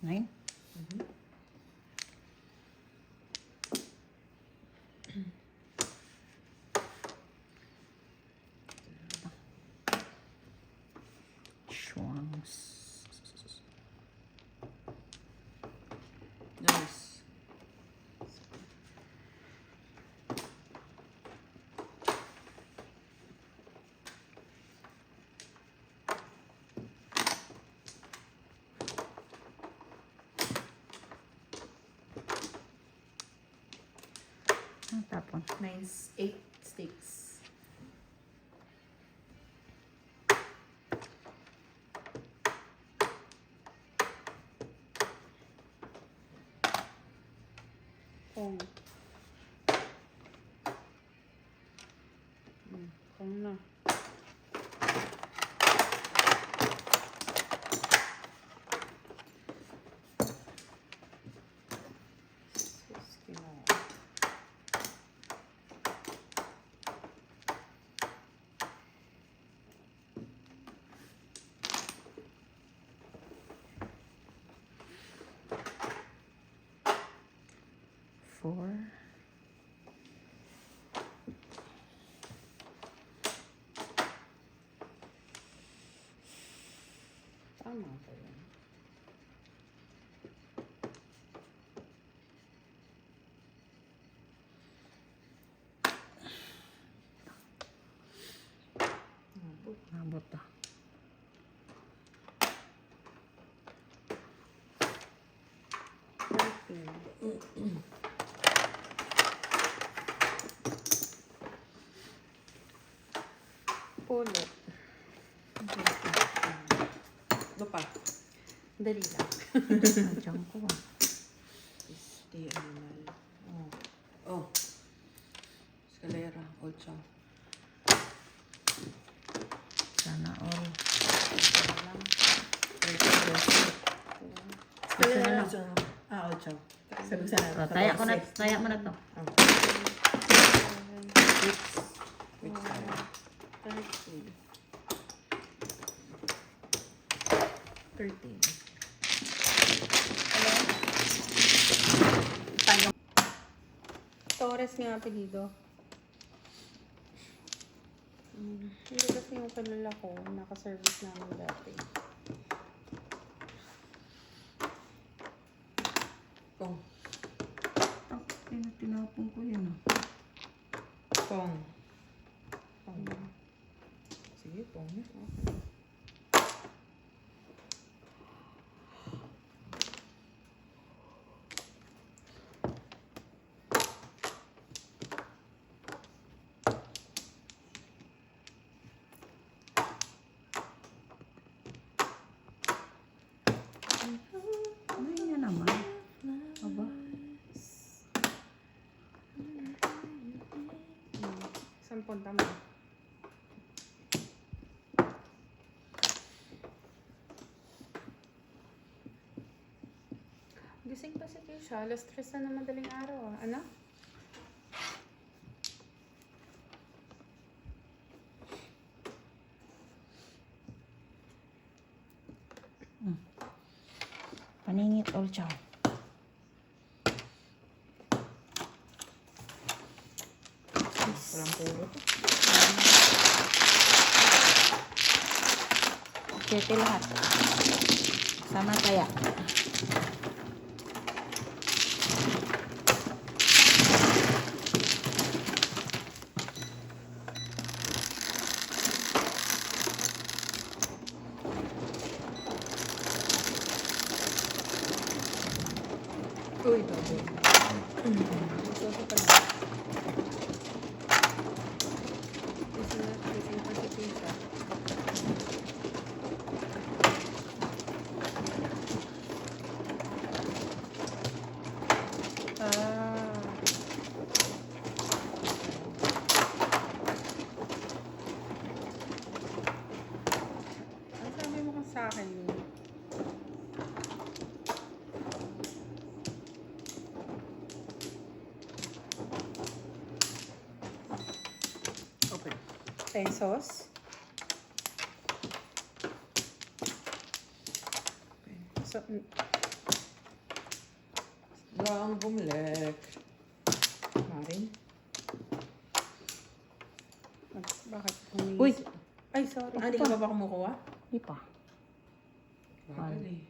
9? Schwangs. Nice. Ang tapon. 8 sticks. Kong. Kong na. Four. Tama ba yan? Nabot na. Pulot. Ano pa? Dali lang. Diyan ko ah. Stay animal. Oh. Oh. Escalera. Ocho. Sana all. Escalera. Ocho. Sabi sana. So, taya mo na to. Six. Six tayo. 13. Torres nga apelido. Hindi kasi yung kalala ko, nakaservice namin dati. Kong. Tinapon ko yun ah. Kong. Kong. Sige, kong. Okay. Ano yan naman? Aba. Saan punta mo? Gising pa si Keisha. Alas 3 na ng madaling araw ah. Ano? Paningit all chow. Walang puro to. Siyete lahat. Sama kaya. Uy, bago. Gusto pa lang. Gising pa si Keisha. Ang sabi mo ka sa akin yun? Open. Pesos? So, Biglang bumalik. Marin? Bakit? Humingi Uy! si- Ay, sorry. Ah, di ka ba kumukuha? Di pa. Bakal eh.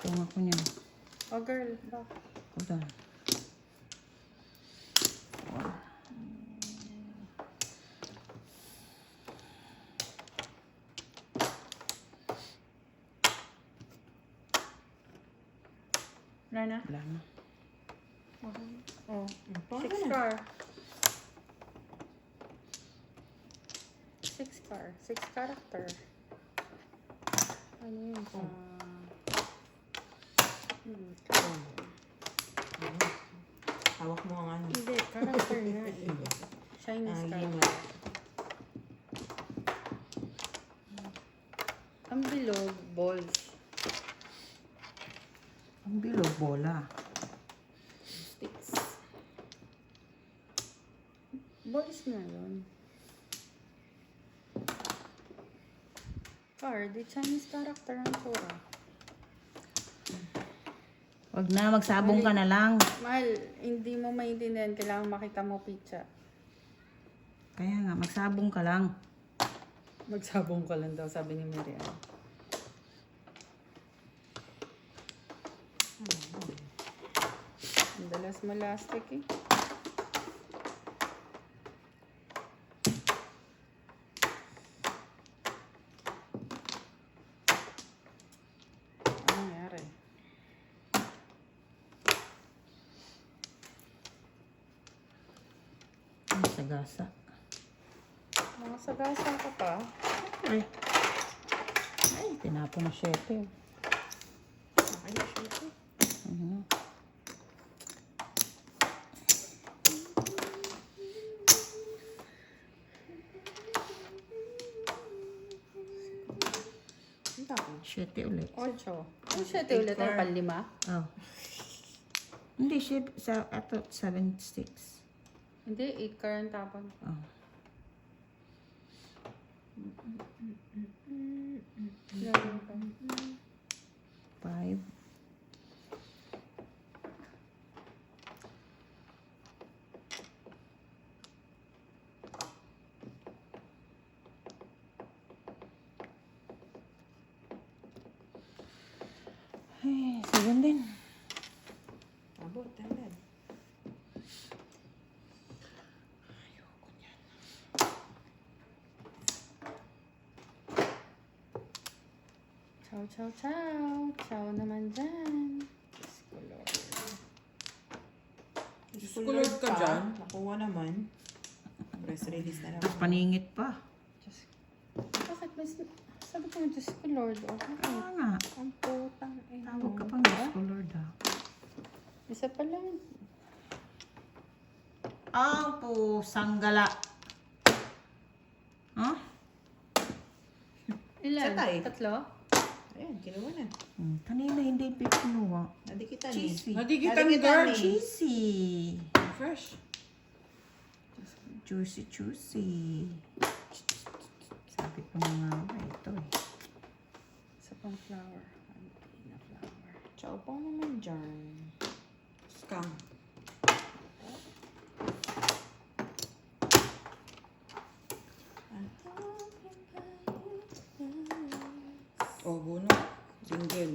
Tunga ko niya. Oh, girl. Bakit? Hold on. Wala na? Wala na. Okay. Oh. Paano Six na? car. Six car. Six character. Ano yun? Hawak mo ang ano. Hindi, character nga eh. Chinese Ah, character. yun. Ang bilog, balls. Ang bilog, bola. Sticks. Balls nga yun. Card, di Chinese character ang tura. Wag na, magsabong ka na lang. Mahal, hindi mo maintindihan. Kailangan makita mo pizza. Kaya nga, magsabong ka lang. Magsabong ka lang daw, sabi ni Mary Ann. Ang dalas malastik eh. Ano nangyari? Ang sagasa. Mga sagasa ka pa. Ay. Ay, tinapon na syete. Ay, shit. Ano? Ang tapos. Syete ulit. 8. Ano siya ulit ang panlima? Oh. Hindi, sa, ato, 7 sticks. Hindi, 8 ka ang tapon. Oh. Lalo ka. 5. Ay, 7 din. Abot, talad. Ciao, ciao, ciao. Ciao naman dyan. Diyos ko, Lord. Diyos ko, Lord ka dyan. Nakuha naman. Press release na Tapos naman. paningit pa. Diyos ko. Bakit mas... Sabi ko, Diyos ko, Lord. Oh, bakit? Kaya nga. Ang putang ina. Tawag ka pang Diyos ko, Lord, ah. Isa pa lang. Ang pusang gala. Huh? Ilan? Sa tayo. Tatlo? Ayan, kinuha na. Kanina hindi pipinuha. Nadikitan eh. Cheesy. Nadikitan girl. Cheesy. Fresh. Juicy, juicy. Sabi ko na nga ba ito eh. Isa pang flower. Hindi na flower. Chow pa naman dyan. Scam. Oh, buno. Single.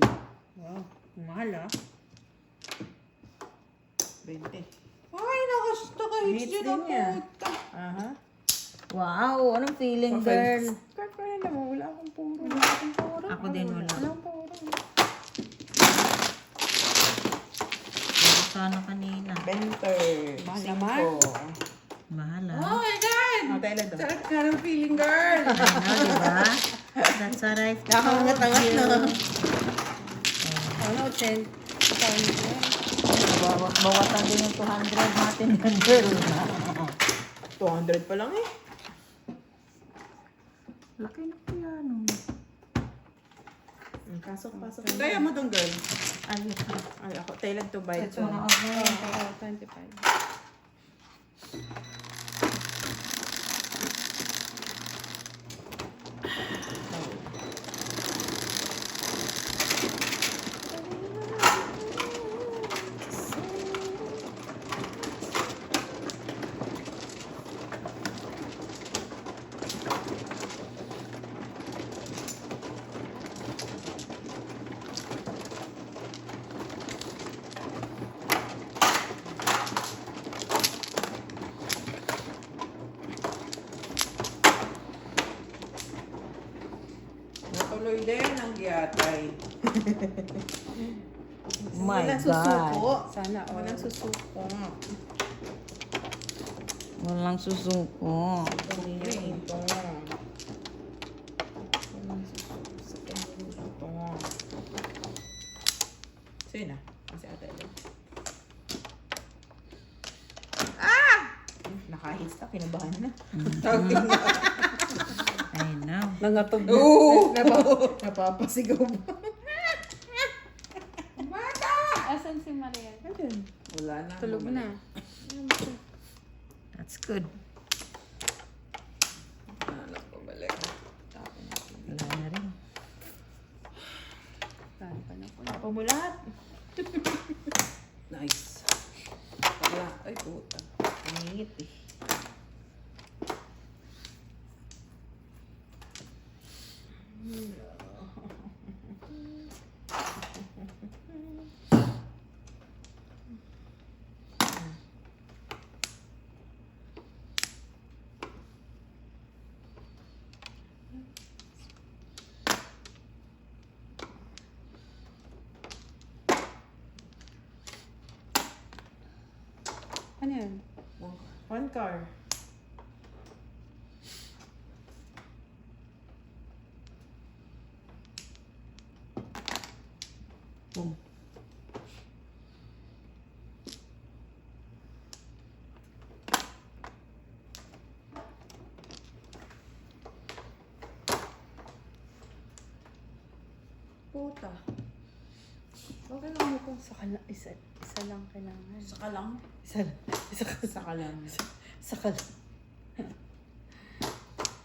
Wow. Mahal ah. 20. Ay, nakahits Hits dyan din ang yan. puta. Aha. Wow, anong feeling, girl? Kaya pa rin naman. Wala akong puro. Wala akong puro. Ako din wala. Wala akong puro. Pero sana kanina. Benter. Mahal naman. Mahal Oh ah. my God! Oh, tayo lang to. Sarap ka ng feeling, girl! Ano, diba? That's what I Nakakangat-angat na. Ano, 10. Bawatan din yung 200 natin yan, girl. 200 pa lang eh. Laki na piano. Pasok. Kaya mo dong, girl. Ay, ito. Ay, ako. Thailand to buy Ito to. na ako. Oo, 25. yatay. My Walang God. susuko. Sana all. Walang susuko. Walang susuko. Kanina ito. Walang susuko sa kanina ito. So yun na. Kasi ata ito. Nakahits na. Kinabahan na. Tawag din na. I know. Nangatog na. Oo! Napapasigaw mo. Asan si Maria? Ayun. Wala na. Tulog na. That's good. Anak ko balik. Tapon natin. Wala na rin. Saan pa na po? Tapon mo lahat. Nice. Wala. Ay, puta. Nangingit eh. Ano yan? One car. Boom. Puta. Okay lang mo ko. Isa lang kailangan. Saka lang. Isa lang. Saka lang. Saka lang.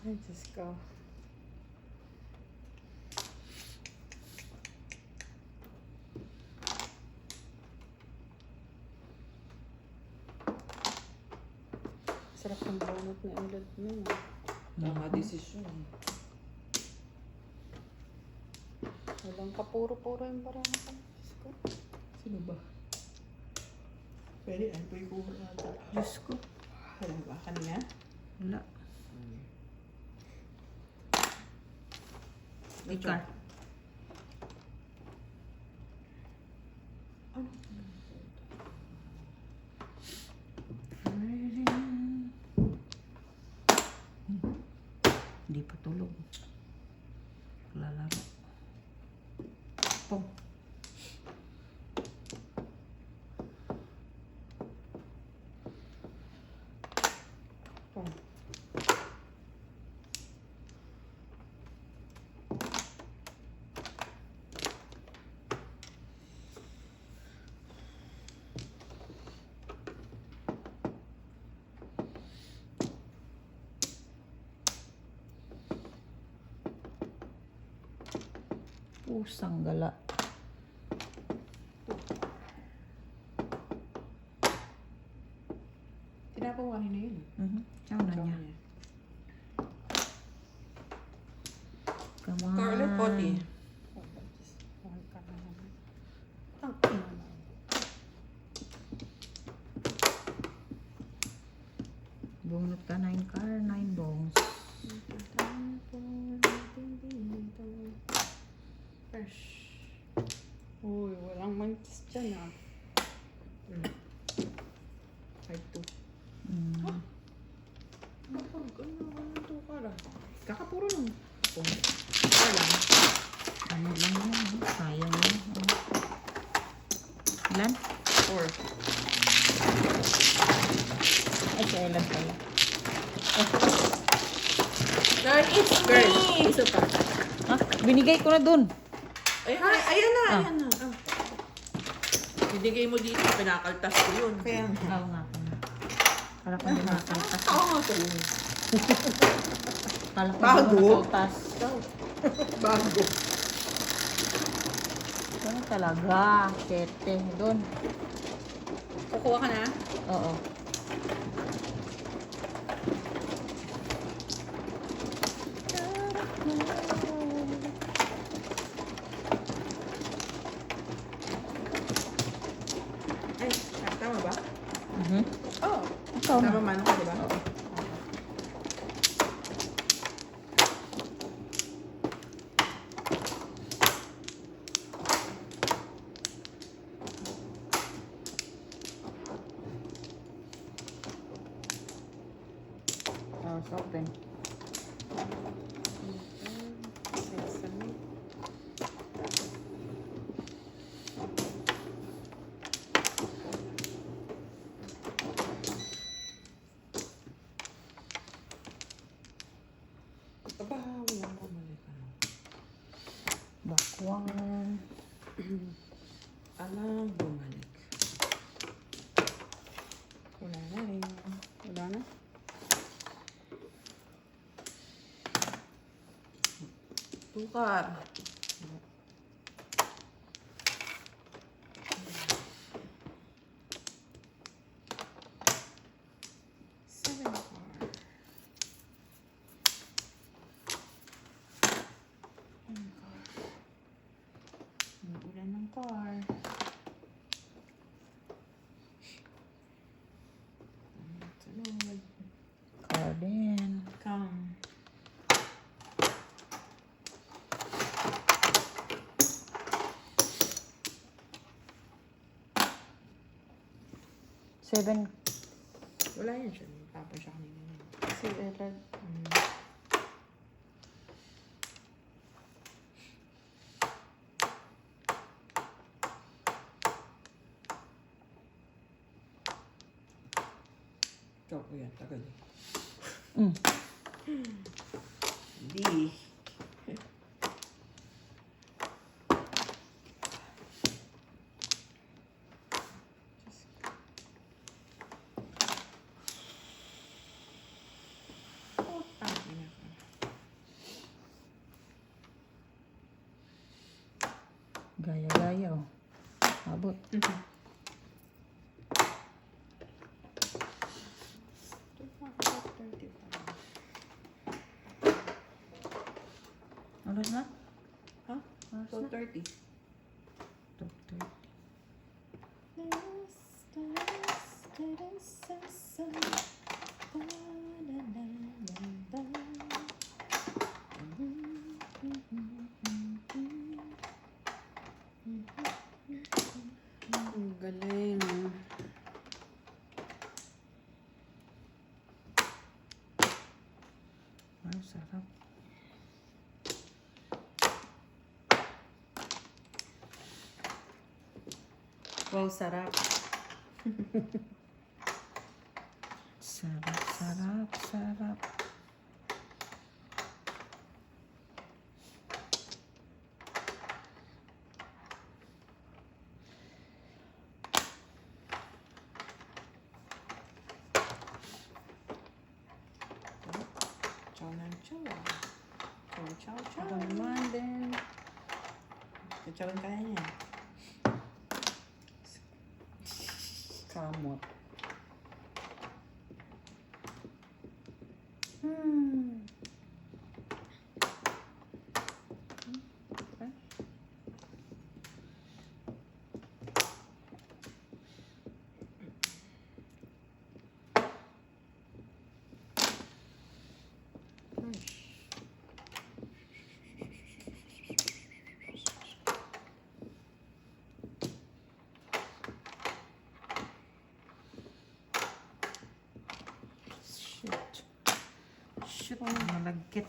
Ay, Diyos ko. Sarap ng donut na ulad mo. Tama desisyon. Walang kapuro-puro yung barang ko. Diyos ko. Sino ba? Pwede, ay, pwede ko ata. Diyos ko. Wala ba? Kanina? Wala. May Car. Ano? Hindi pa tulog. Lalaro. Pong. Pong. Pusang gala. Tinapaw kanina yun. Saan na niya? Come on. Scarlet Potty. Mahal ka na naman. Tangkin naman. Bunot ka 9 car, 9 bongs. Fresh. Uy, walang mantis dyan ah. 5-2. Mm. Kakapuro lang. Pong. Car lang. Ano lang yan? Sayang yan. Ilan? 4. Ay, sa ilan pala. Girl, it's girl. Isa pa. Ah, binigay ko na dun. Ayan na, ayan na, Ah. ayan na. Binigay mo dito, pinakaltas ko yun. Kaya nga. Oo nga. Kala ko hindi makaltas. Oo nga to. Kala ko Bago? hindi makaltas. Bago. Ano talaga? Sete. Doon. Kukuha ka na? Oo. Ay, tama ba? Oo. Ikaw na. Tama man ako, di ba? open. Sesame. Aba, walang bumalik. Bakwang. Alang bumalik. Wala na rin. Wala na? Tukar. Seven car. One car. Umuulan ng car. Sunod. Garden. Come. Seven. Wala yan siya. Tapos siya kanina. Si Elad. Ikaw ko yan. Tagal eh. Mm. Hindi. Oh, tangina ka. Gaya-gaya oh. Abot. Oras na? Ha? Oras na? 12:30. 12:30. Ang galing. Ay, sarap. Wow, sarap. Sarap, sarap, sarap. Chow ng chow. Chow, chow, chow. Ako naman din. Chow-chowan kaya niya. Kamot. Shoot. Shoot. Malagkit.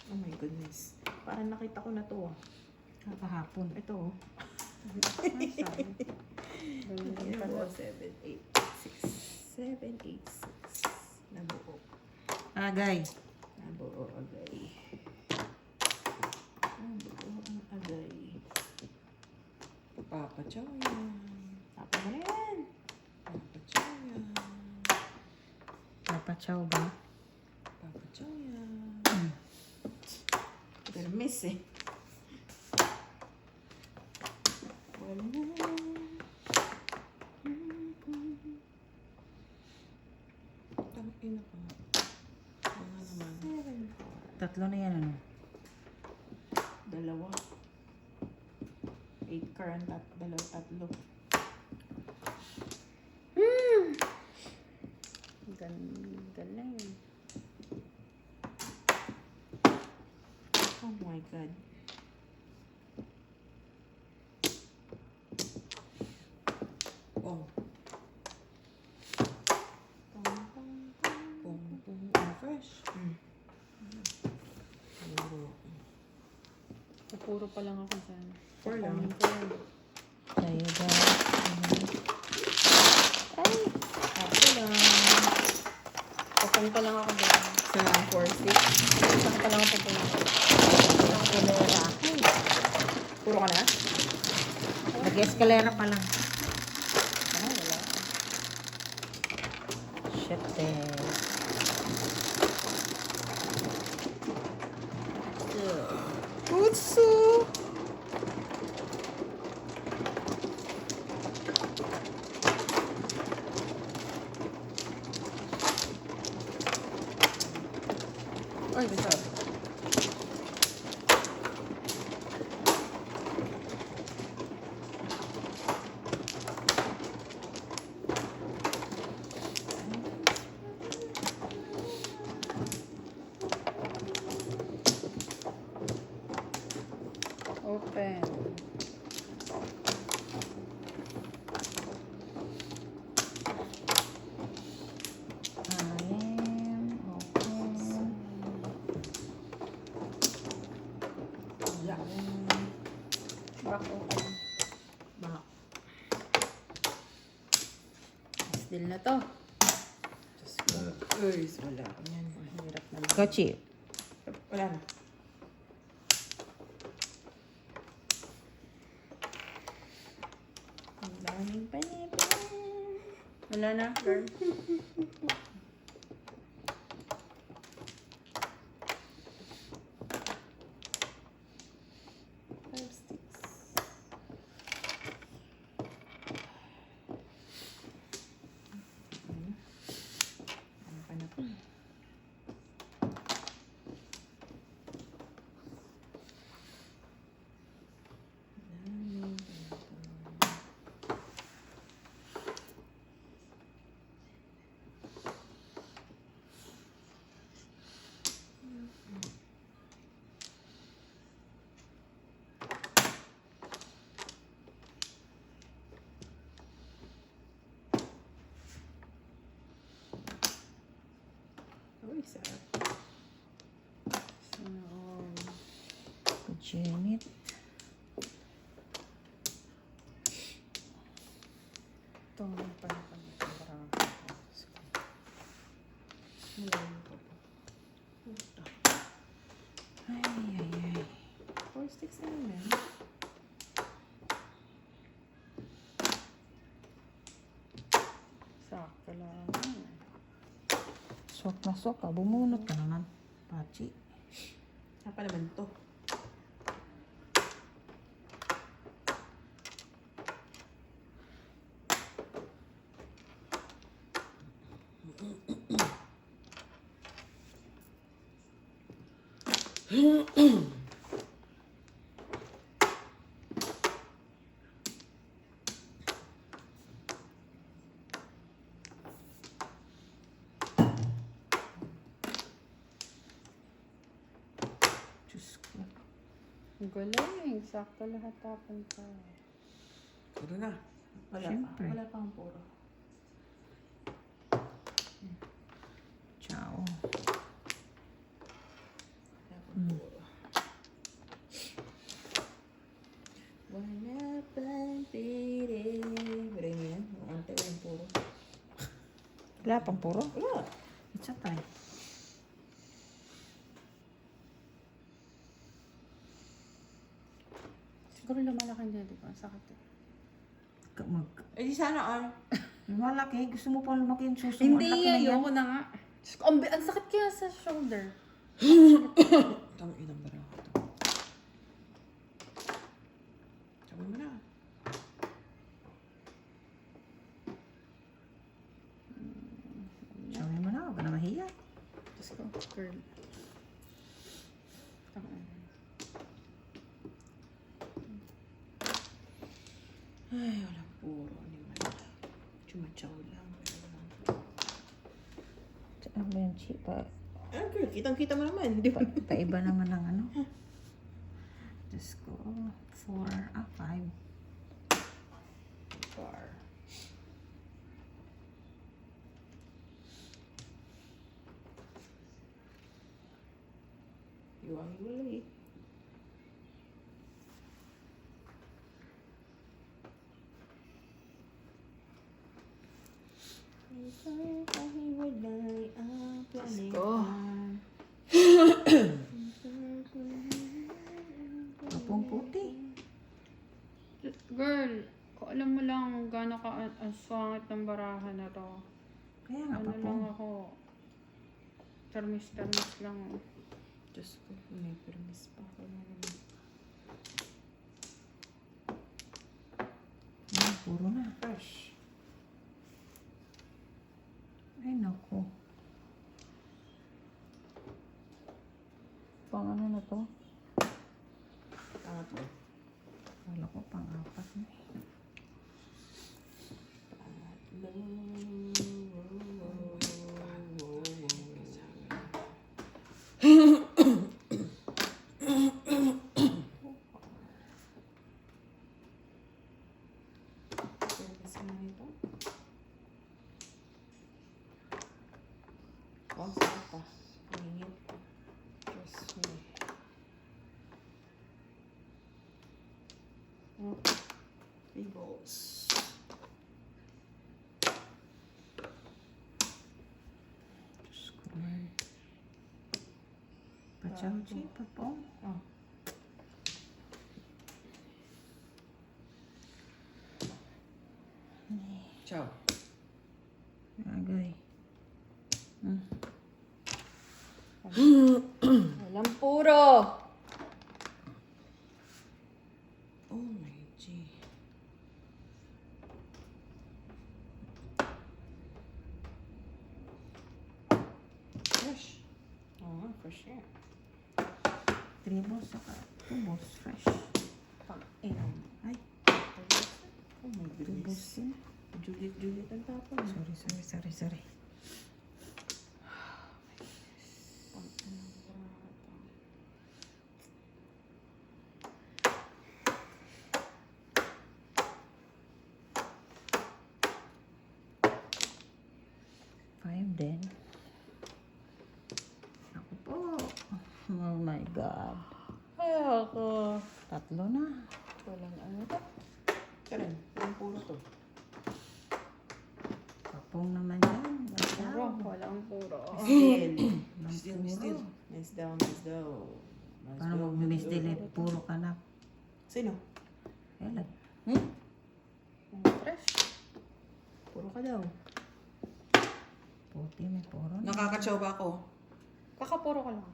Oh my goodness. Parang nakita ko na to. Kakahapon. Ito. Ay, sayang. Ganun din pala. 7, 8, 6. 7, 8, 6. Nabuo. Agay. Nabuo agay. Nabuo ang agay. Papa Chow yan. Papa mo na yan. Papa Chow yan. Papachaw ba? Papa Chow yan. Mm. Pero miss eh. Wala. Tangina ka. Wala naman. Tatlo na yan ano? Dalawa. 8 current at dalawa, tatlo. Galing. Oh my God. Puro pa lang ako dyan. 4 lang. Kunin ko yan. Tayo guys. Ay! Ako lang. Papang pa lang ako dyan. Sa 4, 6. Saka pa lang ako papang. Escalera. Ay! Puro ka na? Nag-escalera pa lang. Ah, wala. Shit eh. Utsu! Ay, basta. Open. Ayan. Okay. Yeah. Back open. Back. Still na to. Just go. Uy, wala. Yan. Hirap naman. Kochi. Wala na. Ang daming panipin. Wala na, girl. Five sticks. Ano pa na po? Uy, sarap. Sana all. Jenit. Ito nga pala kami. Parang Malayo pa po. Puta. Ay, ay, ay. 4 sticks na naman. sakto lang. Swak na swak ka. Bumunot ka naman. Pachi. Apa naman to? Diyos ko. Ang galing. Sakto lahat tapon ka. Puro na. Wala Siyempre. pa. Wala pang puro. Ciao. Wala pang puro. Wala pang pire. Wala yun yan. Ang ante walang puro. Wala pang puro. Wala. It's a tie. Siguro lumalaki hindi, di ba? Ang sakit eh. Mag... Eh di sana all. Malaki. Gusto mo pa lumaki yung suso mo. Hindi, Ang laki na yan. ayoko na nga. Diyos ko, ang sakit kaya sa shoulder. Tang inang bara ako to. Sabi mo na. Sabi mo na. Huwag ka na mahiya. Diyos ko, girl. Ay, walang puro. Ano man. Chumachaw lang. Ano ba yung chi? Ah, girl, kitang-kita mo naman. Di ba? Paiba naman ng ano. Diyos ko. 5. Bar. Iwang-iwalay. Girl, kung alam mo lang gano'n ka ang swangit ng barahan na to. Kaya nga Ano pa lang po. ako. Termis lang. Diyos ko, may permis pa ako naman. Puro na. Fresh. Ay, naku. Pang ano na to? Pangatlo. Kala ko pang-apat na eh. Pangatlo. Permis na nito. Oh, sarap pa. Ingit. Trust me. Oh, 3 balls. Diyos ko, Lord. Pachauchi, papong. Oh. Ciao. Agay. Walang puro! Oh my G. Fresh. Oh, fresh yan. 3 balls saka 2 balls fresh. Pang-inom. Ay, Oh my 2 balls goodness. din. Juliet ang tapon. Sorry. Pang-inom. Five din. Ako po. Oh my God. Ay, ako. 3 na. Walang ano to. Karen, ang puro to. Papong naman yan. Puro. Wow. Walang puro. Still. puro. Nice down. Para mag-misdelete, puro ka na. Sino? Kailan? Fresh. Puro ka daw. Puti, may puro na. Nakakatsaw ba ako? Kakapuro ka lang.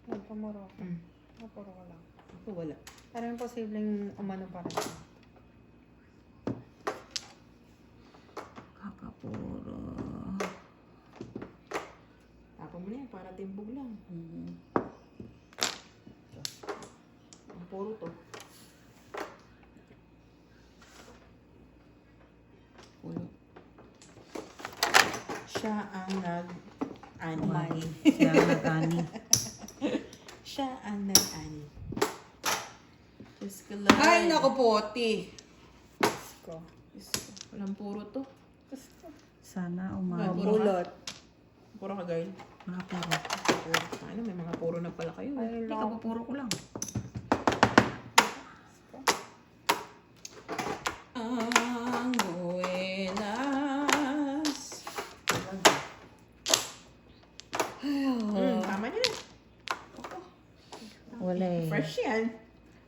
Nagpamuro ka. Mm. Kakapuro ka lang. Ako wala. Parang posibleng umano pa rin. Kakapuro. Tapon mo na yan para timbog lang. Ang puro to. Puro. Siya ang nag-ani. Siya ang nag-ani. Siya ang nag-ani. Diyos ko lang. Ay, naku poti. Ko. Diyos ko. Walang puro to. Sana Puro umani. ka. Puro ka, girl. Nakapuro. Puro. Ano, may mga puro na pala kayo. Ay, Hindi, lang. kapupuro ko lang. Ang buenas. Tama niya na. Wala eh. Fresh yan.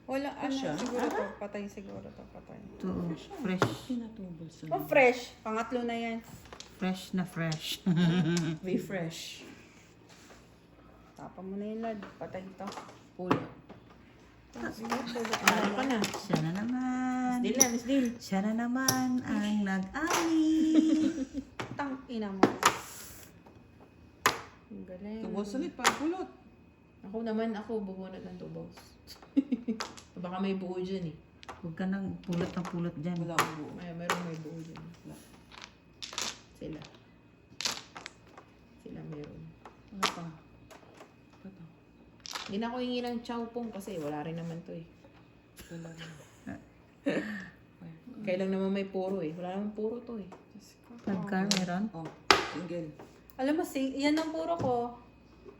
Wala, ano, Fresh, ah? siguro to. Patay, siguro to. Patay. Ito, fresh. Pinatubol sa Oh, fresh. Pangatlo na yan. Fresh na fresh. Be fresh. Tapa mo na yun, lad. Patay to. Pulo. Ano ka na? Siya na naman. Miss Dil na, Miss Dil. Siya na naman ang nag-ani. Tang ina mo. Ang galing. Tubos ulit, pagpulot. Ako naman, bubunot ng tubos. Baka may buo dyan eh. Huwag ka nang pulot ng pulot dyan. Wala akong buo. Meron may buo dyan. Wala. Sila. Sila meron. Ano pa? Ano to? Hindi na ako hingi ng chowpong kasi wala rin naman to eh. Wala rin. Kailang naman may puro eh. Wala naman puro to eh. Pagka meron. Oh, single. Alam mo, yan ang puro ko.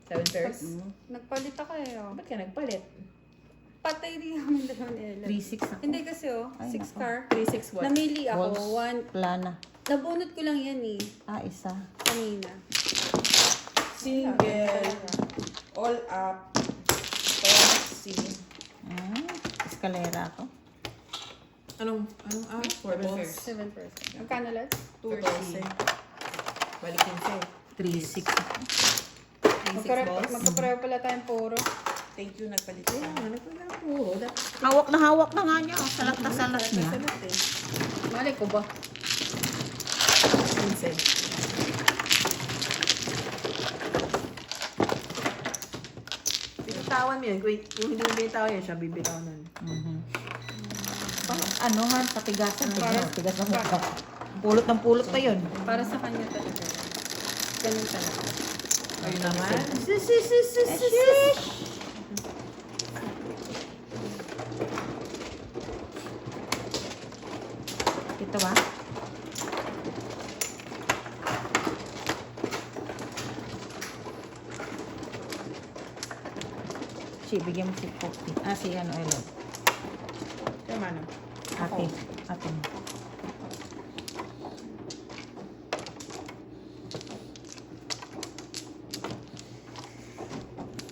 7 pairs? Nagpalit ako eh. Oh. Ba't ka nagpalit? Patay din namin dalawa ni Ella. 3-6 ako. Hindi kasi oh, Ay, 6 nako. car. 3-6 what? Namili ako. Balls. One. Plana. Nabunot ko lang yan eh. Isa. Kanina. Single. All up. Toxi. Eskalera ako. Anong 4 balls? 7%. Magkano lahat? 212. Balik 3-6. 15. 36 balls. Magkapareho pala tayong puro. Thank you, nagpalit ka. Nagpalit na puro. Hawak na nga niya. Oh. Salat na salat niya. Salat eh. Mali ko ba? 15. Bitawan mo yun. Yung hindi mo binitawan yun, siya bibitawan nun. Ano ha? Patigasan. Tigas ng mukha. Pulot ng pulot pa yun. Para sa kanya talaga. Ganun talaga. Ayun naman. Ito ba? Bigyan mo si Poppy. Si ano, Elo. Tama na. Ate. Ate.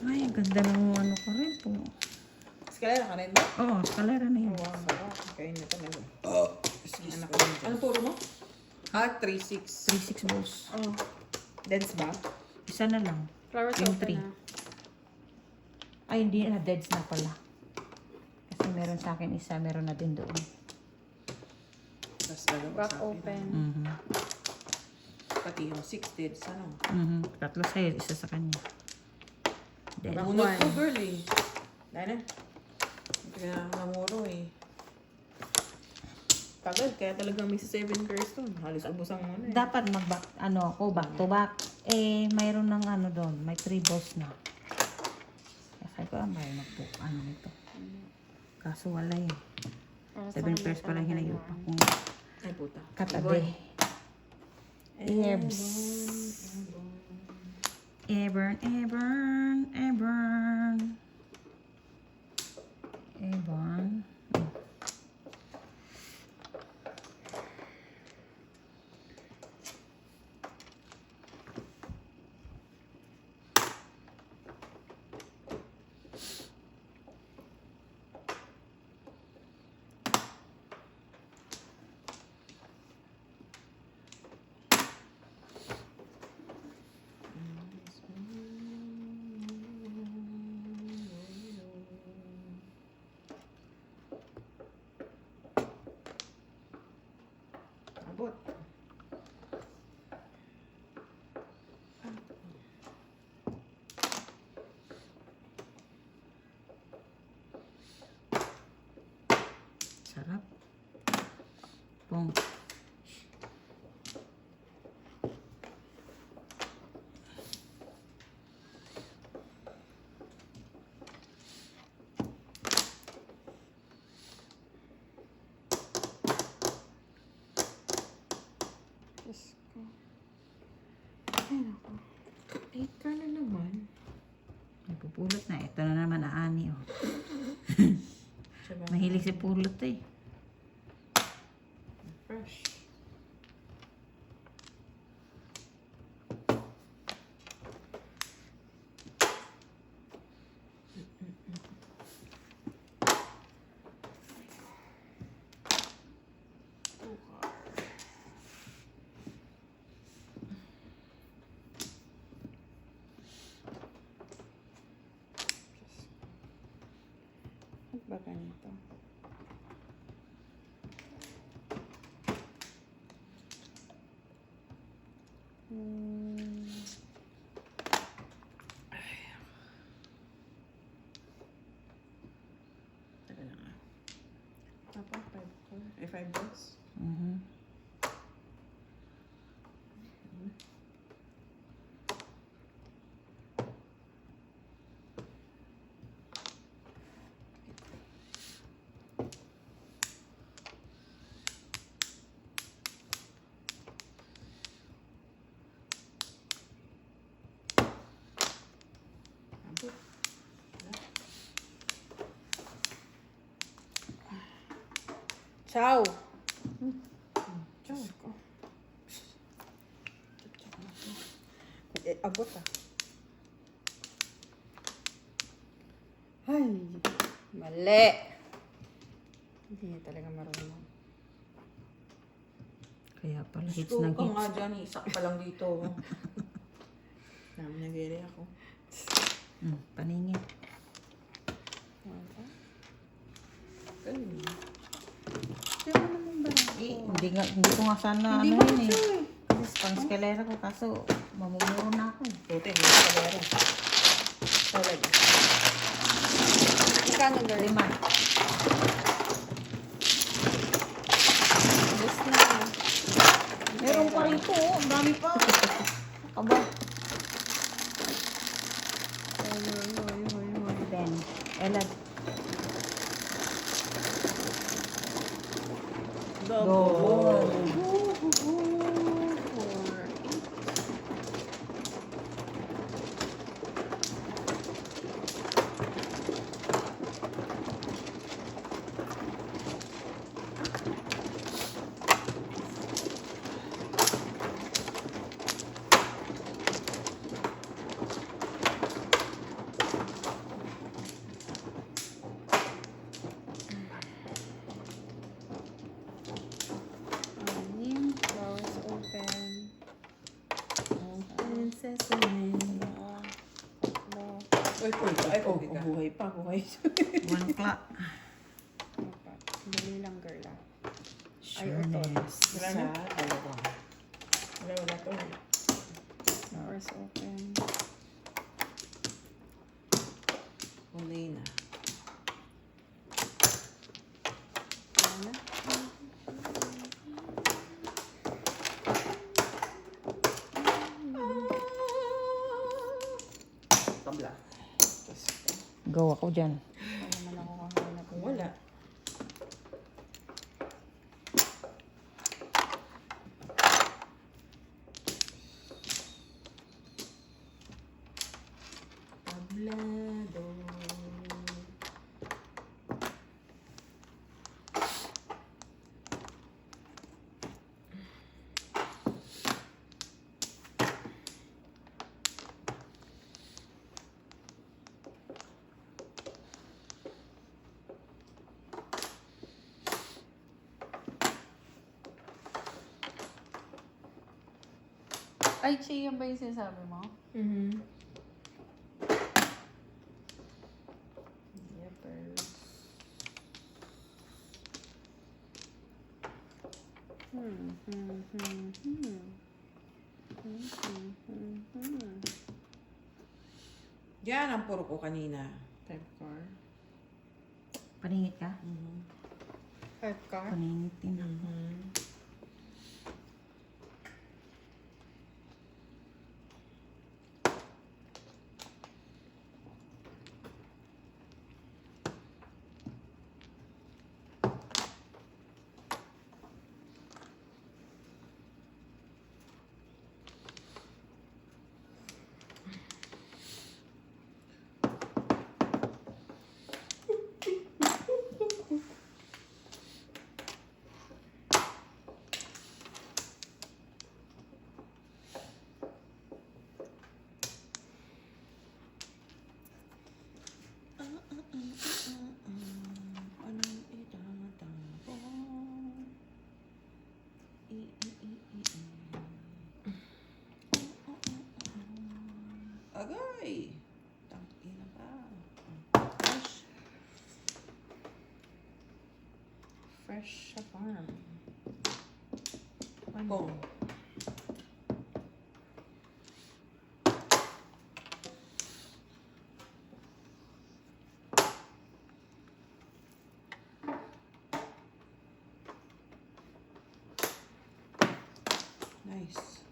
Ay, ang ganda ng ano ko rin po. Eskalera ka rin ba? Oo, skalera na yun. Wow, sarap. Kaya na talaga. Anak ko. Ano puro mo? 3-6. 3-6 balls. Oh. Dance ba? Isa na lang. Flowers Yung open 3. na. Ay, hindi na. Deads na pala. Kasi meron sa akin isa, meron na din doon. Tapos dalawa Back sa akin. open. Pati yung 6 dead. Ano? Tatlo sa'yo, isa sa kanya. Dead. Namunod ko, girl eh. Dahil na. Hindi ka namuro eh. Tagal, kaya talaga may 7 curse doon. Halos ubusang mo na eh. Dapat mag-back, back to back. Mayroon ng doon. May 3 balls na. Kaya sabi ko, may nito. Kaso wala yun. Para sa 7 kanya pairs pala talaga hinayupa yan. kung Ay puta. katabi. Ebbs. Ebern. Abot. Sarap. Pong. Diyos ko. Ay, naku. 8 ka na naman. Nagpupulot na. Ito na naman aani. Oh. Diba? Mahilig si pulot eh. Fresh. Ano ba ganito? Teka na nga. Apa, 5 balls. Abot. Ciao! Diyan ko. Abot ah. Ay! Mali! Hindi niya talaga marunong. Kaya pala hits Gusto ng ka nga hits. dyan, isa ka pa lang dito. Namin nagiri ako. Paningin. Wala. Ganun. Di ba naman ba? Hindi ko nga sana Hindi ano ba yun eh. ito eh? Kasi pang eskalera ko kaso mamumuro na ako eh. Puti, hindi ka kalera. Talaga. Magkano girl? 5. Bus na. Meron pa rito oh. Ang dami pa. Aba. Hoy. 10. Elad. Double. Anim. Flowers open. Open sesame. Tatlo. Uy, ay, buhay pa, buhay. 1 o'clock. Apat. Dali lang girl ah. Ay, ito. Sureness. Wala na? Dalawa. Wala to. Flowers open. Kulay na. Wala na. Tabla. Go ako dyan. Wala naman ako kahanap. Wala. Tablado. Ay, Chi, yan ba yung sinasabi mo? Mm-hmm. Yepers. Hmm. Yan ang puro ko kanina. Type car. Paningit ka? Type car? Paningitin ako. Anong itatampo? Agay! Tangina ka. Fresh. Fresh sa farm. Kong. Nice.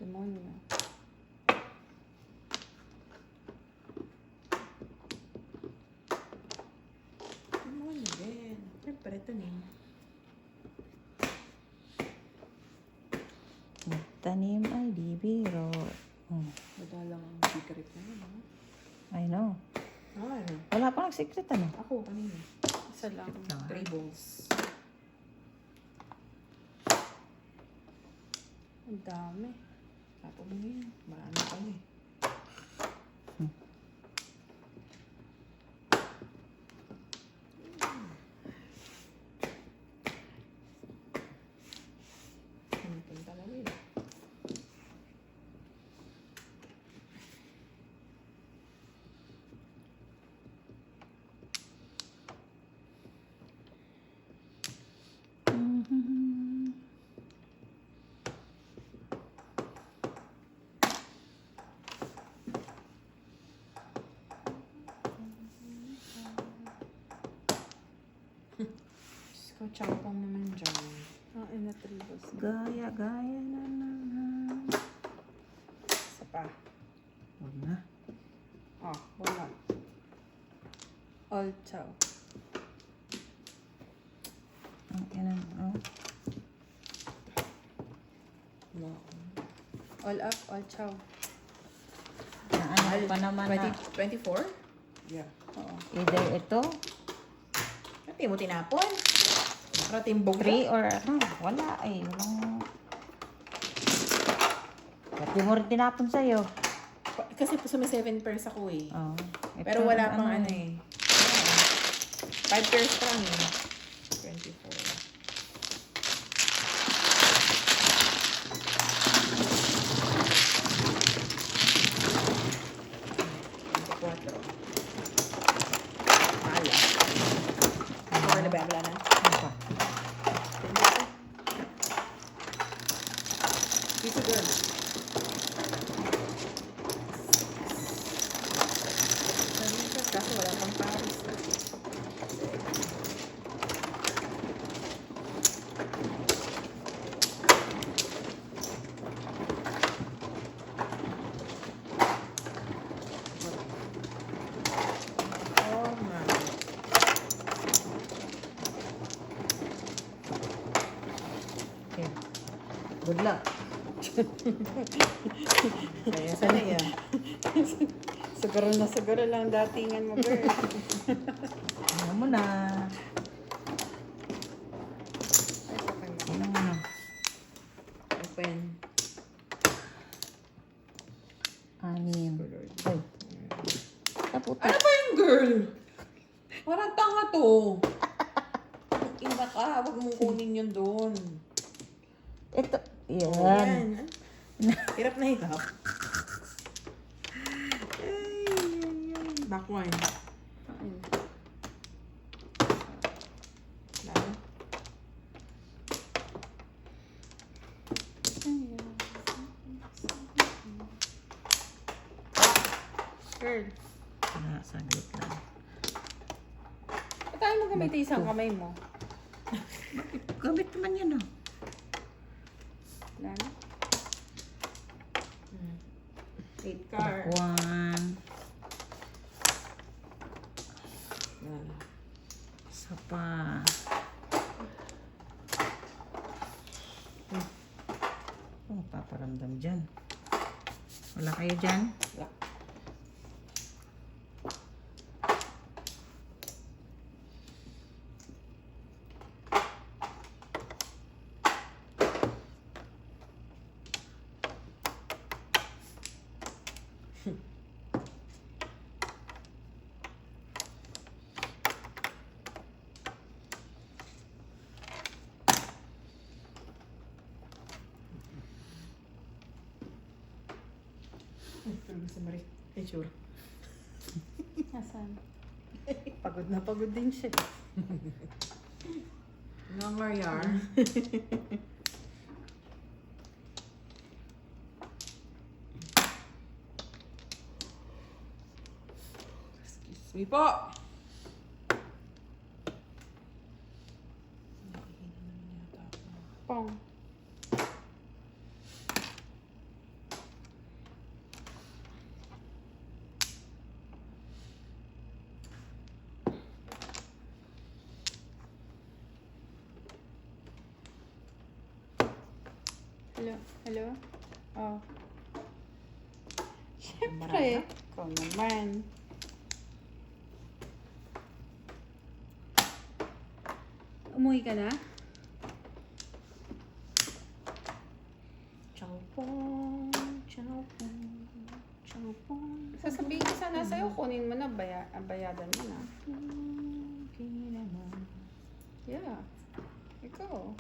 Demonyo. Ano din? Siyempre, tanim. Tanim ay di biro. Madalang ang secret na yun, ha? I know. Ah, ano? Wala pa secret ano. Ako, kanina. Isa lang. 3 balls. Ang dami. Tapo mo na yun. Marami kami. Let's go chowpong naman dyan. Ah, ina 3 balls. Gaya na naman. Isa pa. Huwag na. Oh, wala. All chow. Ang ina, oh. No. All up, all chow. Ano pa naman na. 24? Yeah. Oo. Either ito, Pati mo tinapon. Para timbog 3 or ano. Wala eh. Walang... Ba't di mo rin tinapon sa'yo? Kasi sa may 7 pairs ako eh. Oh. Pero wala pang ano eh. 5 pairs pa lang eh. 24. Wala ba? Wala na. Ano pa? Dito girl. Kaso wala pang Paris. Oh my. Okay. Good luck. Kaya sana yan. Siguro lang datingan mo, girl. Ano mo na. Ay, okay mo. Ano mo na. Open. 6. Ay. Taputi. Ano ba yung girl? Parang tanga to. Ina ka, huwag mong kunin yun doon. Ito. Yan. Yan. Hirap na hirap. Ay. Back one. Ayun. Lalo. Girl. Saglit lang. Ba't tayo mo gamitin isang kamay mo? Gamit naman yan, oh. Wala na? 8 card. 1. Lalo. Isa pa. Oh, paparamdam dyan. Wala kayo dyan? Wala. Tulog si Marie. Ay, sure. Nasaan? Pagod na pagod din siya. Nangyayar. Excuse me po. Pong. Hello? Hello? Oh. Siyempre. Ikaw naman. Umuwi ka na? Chow pong, chow pong, chow pong. Sasabihin ko sana sa'yo, kunin mo na, bayadan mo na. Yeah. Ikaw.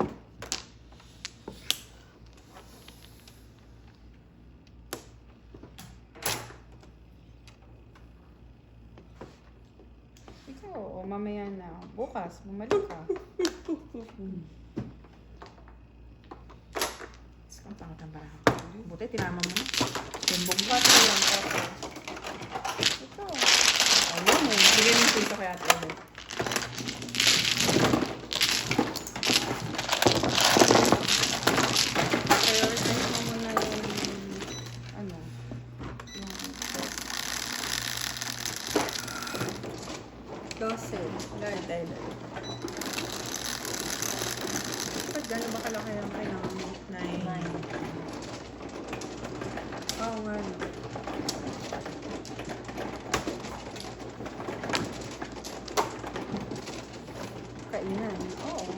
Ikaw, o mamaya na. Bukas, bumalik ka. Tapos kang pangat ang baraha. Buti, tinama mo na. Timbog ka. Bato lang, bato. Ikaw. Ayun eh. Bigyan mo yung piso kay ate ulit. Ba't gano'n ba kalaki ang kailangan mo? 9. Oo nga. No. Kainan. Oo.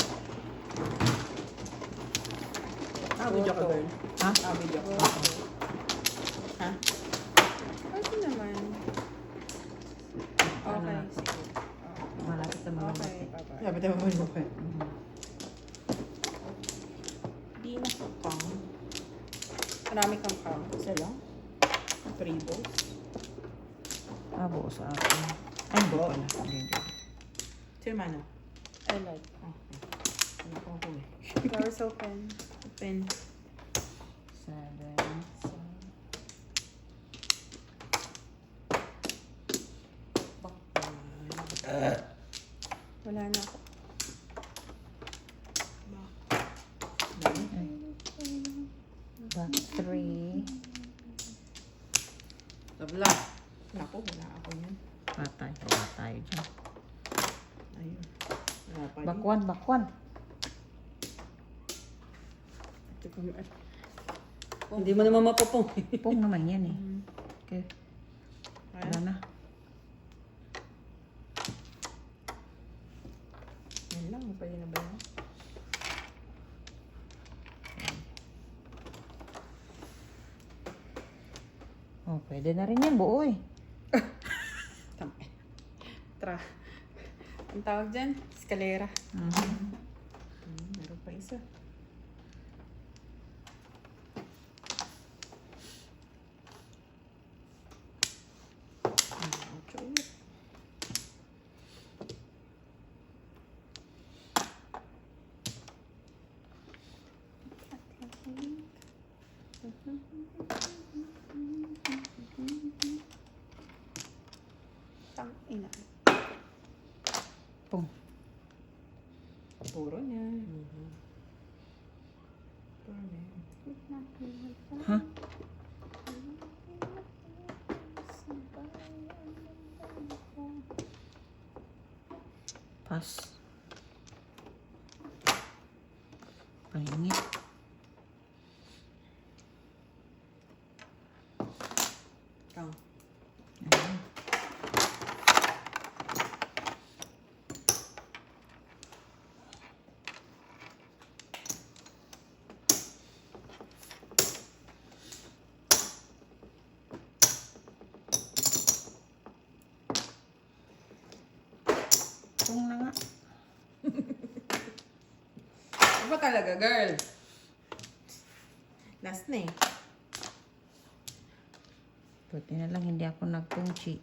Video ka, girl. Ha? Video ka. Ha? Pwede naman. Okay, sige. Malapit sa mga Okay, malapit. bye-bye. Sabi tayo mo ba? Mhm. Di na sa pang. Marami kang count. Isa lang. Pribos. Buo sa akin. Ay, hindi Buo. pala. Hindi. Sino mano? I like. Oh. Ano ko ako eh. Flowers open. Open. 7. Wala na ako. Back 3. Tabla. Naku, wala ako yan. Patay. Wala tayo dyan. Ayun. Wala pa Back din. 1. Back 1. Hindi mo naman mapapong. Pong naman yan eh. Mhm. Okay. Ayan. Wala na. Yan lang. Pwede na ba yan? Oh, pwede na rin yan. Buo eh. Tra. Ang tawag dyan? Escalera. Mhm. Meron pa isa. Ocho ulit. Tang ina. Pong. Puro niya. Puro niya. Ha? Pass. Pangingit. Kang. Ayan. Pong na nga. Ano ba talaga, girl? Last na eh. Buti na lang hindi ako nagpungchi.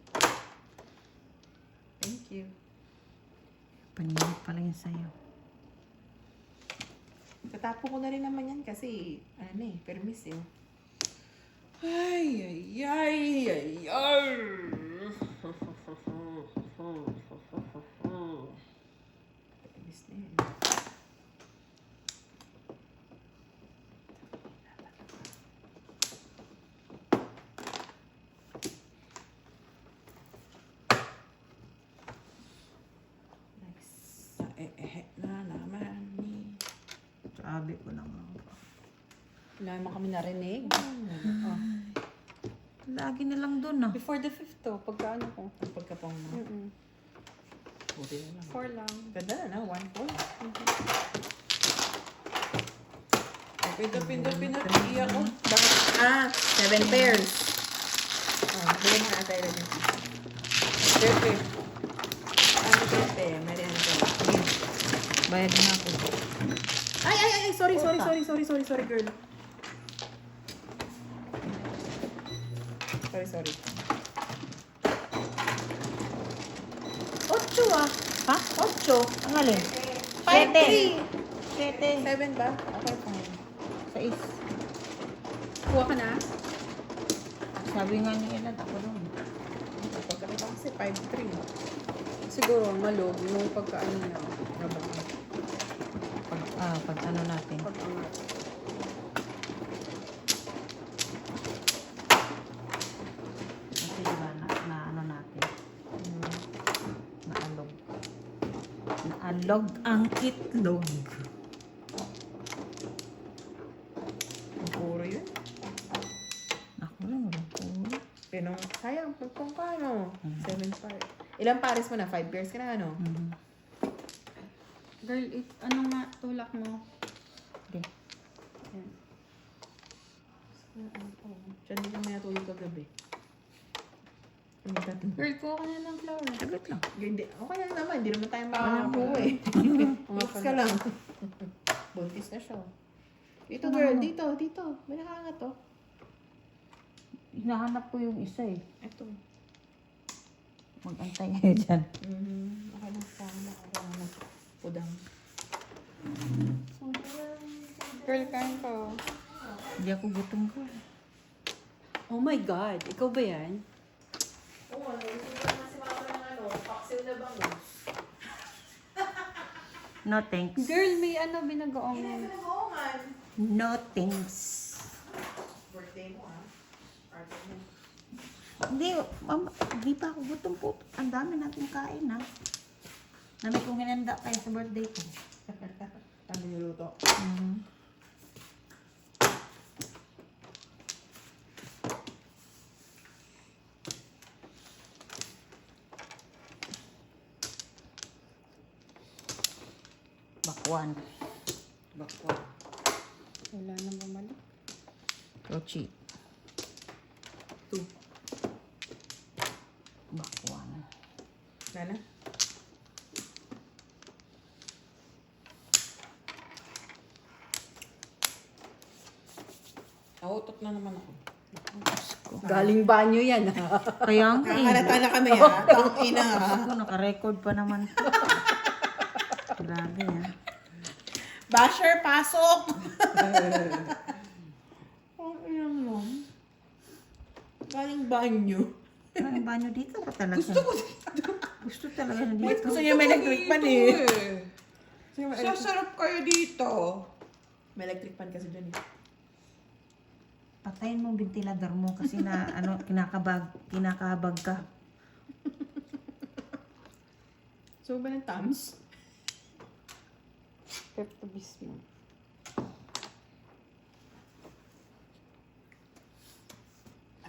Thank you. Paningit pala yun sa'yo. Tatapo ko na rin naman yan kasi, ano na eh, permis eh. Ay, ay, ay, ay, ay. Permis na yan. Nice. Na naman ni. Sabi ko na nga. Wala naman kami narinig. Oh. Lagi na lang dun ah. Before the 5th to, pagka ano ko. Ang pagkapang mo. Buti na lang. 4 lang. Ganda na, 1 point. Pindot, iiyak ko. Bakit? 7 pairs. Oh, bilhin mo na tayo rin. Pepe. Ano pepe? Meron ko. Sige. Bayad na ako. Ay, sorry, girl. Sorry. 8 ah. Ha? 8. Ang alin? 5-3. 7. 7 ba? Okay, fine. 6. Kuha ka na? Sabi nga ni Elad ako doon. Pagkakita kasi 5-3. Siguro, malog. Yung pagka ano na. Pag ano natin. Pag angat. Kasi diba na ano natin. Naalog. Alog ang itlog. Puro yun. Ako lang, walang puro. Pero sayang, pagkong ka, ano? 7 pares. Ilang pares mo na? 5 pairs ka na, ano? Mhm. Girl, ano nga, tulak mo? Di. Yan. Siya hindi kami natulog kagabi. Ang tatlo. Girl, kuha ka na ng flour. Saglit lang. Hindi. Okay lang naman. Hindi naman tayo makakakuha eh. Relax ka lang. Buntis na siya. Dito girl, dito, dito. May nakakangat to. Hinahanap ko yung isa eh. Ito. Mag-antay kayo dyan. Okay lang. Tama. Tama. Pudang. Girl, kain ko. Hindi ako gutom ko. Oh my God, ikaw ba yan? Oo, gusto ko naman si mama ng ano, paksil na bango. No thanks. Girl, may ano, binagoong. Pinag-oongan. No thanks. Birthday mo ah. Party mo. Hindi, mama, hindi pa ako gutom po. Ang dami natin kain ha. Dami kong hinanda kayo sa birthday ko. Ano niluto? Mhm. Bakwan. Bakwa. Wala nang bumalik. Rochi. 2. Bakwan. Nana? Nautot na naman ako. Galing banyo yan, ha? Kaya nga eh. Nakakalata na kami ha. Tang ina ha. Ako, naka-record pa naman. Grabe ha. Basher, pasok! Ang ina mo. Galing banyo. Ang banyo dito ba talaga? Gusto talaga na dito. Gusto niya may electric pan eh. Sasarap kayo dito. May electric pan kasi dyan eh. Patayin mo ang ventilador mo kasi na ano kinakabag ka. So ba ng Tams? Pepto-Bismol.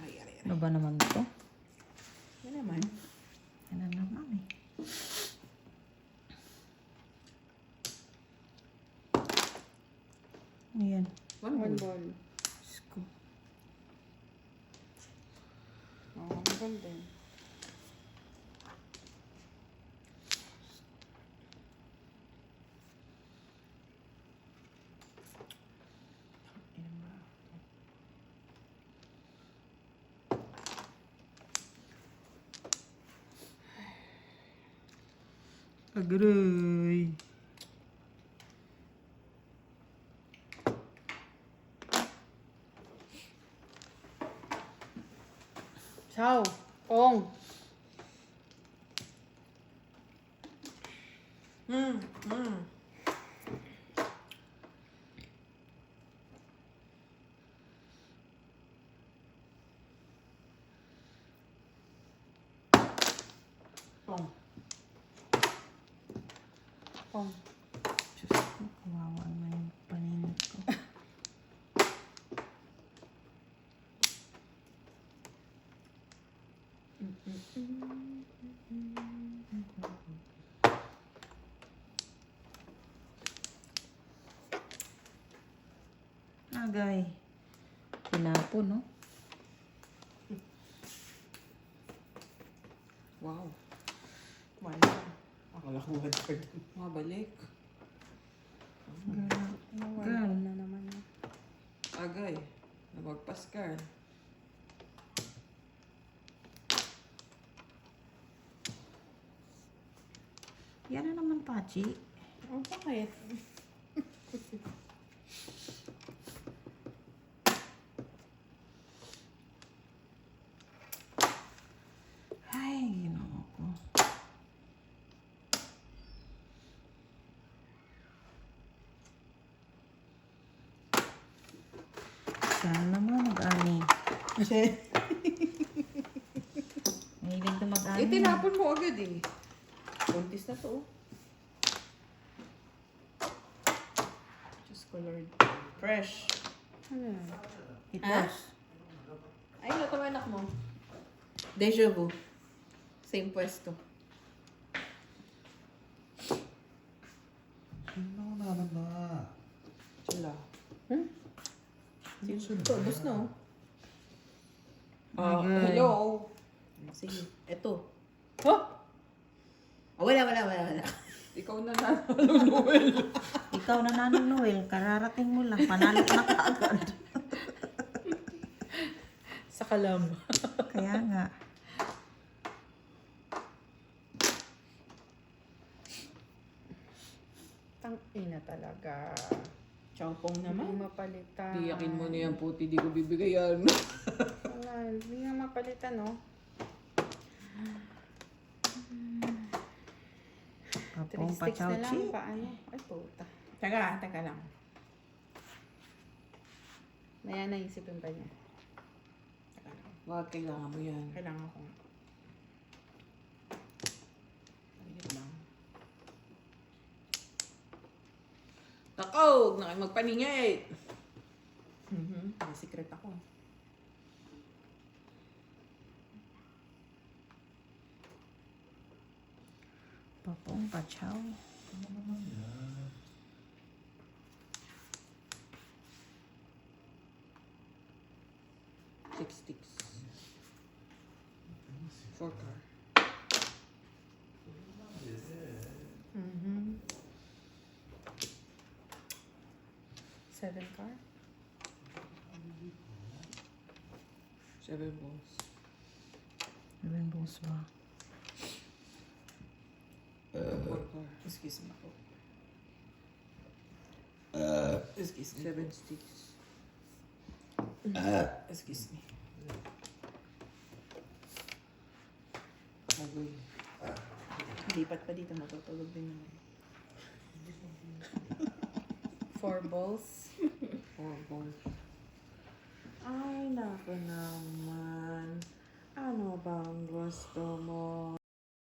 Aray, aray, aray. Ano ba naman ito? Yan naman. Yan na naman eh. Ayan. One One bowl. ball. Diyos ko. Oh, ang ganda. Agoy. Ciao. Ong. Mm. Pong. Ong. Diyos ko, kawawa na yung paningin ko. Agay. Pinapo, no? Wow. Wala. Akala ko one-third. Mabalik. Girl. Nawala na naman. Agay. Nabagpas ka. Yan na naman, Pachi. Oh, bakit? Ay, ginoo ko. Sana naman mag-ani. Kasi, Mahilig na mag-ani. Eh, tinapon mo agad eh. buntis na to. Oh. colored. Fresh. Ano yan? Hitos. Ay, ito mo anak mo. Deja vu. Same pwesto. Sino naman na? Sila. Ito, bus na oh. Hello. Sige, eto. Oh! Oh, wala. Ikaw na nanalo, Noel. Ikaw na Nanong Noel, kararating mo lang, panalo ka na kaagad. Sa kalam. Kaya nga. Tangina talaga. Chowpong Hindi naman. mapalitan. Tiyakin mo na yan, puti. Di ko bibigay yan. Wala, hindi nga mapalitan, no? Papong 3 sticks na lang, pachauchi. paano? Ay, puta. Teka lang. Maya naisipin pa niya. Teka lang. Bakit kailangan mo yan? Kailangan ko nga. Wait lang. Takaw! Huwag na kayo magpaningay. May secret ako. Papong pachaw. 6 sticks. 4 car. Mm-hmm. 7 car? 7 balls. Seven balls ba? 4 car. Excuse me po. Excuse me. 7 sticks. Excuse me. Agoy. Lipat pa dito, matutulog din naman. 4 balls? 4 balls. Ay, naku naman. Ano bang gusto mo?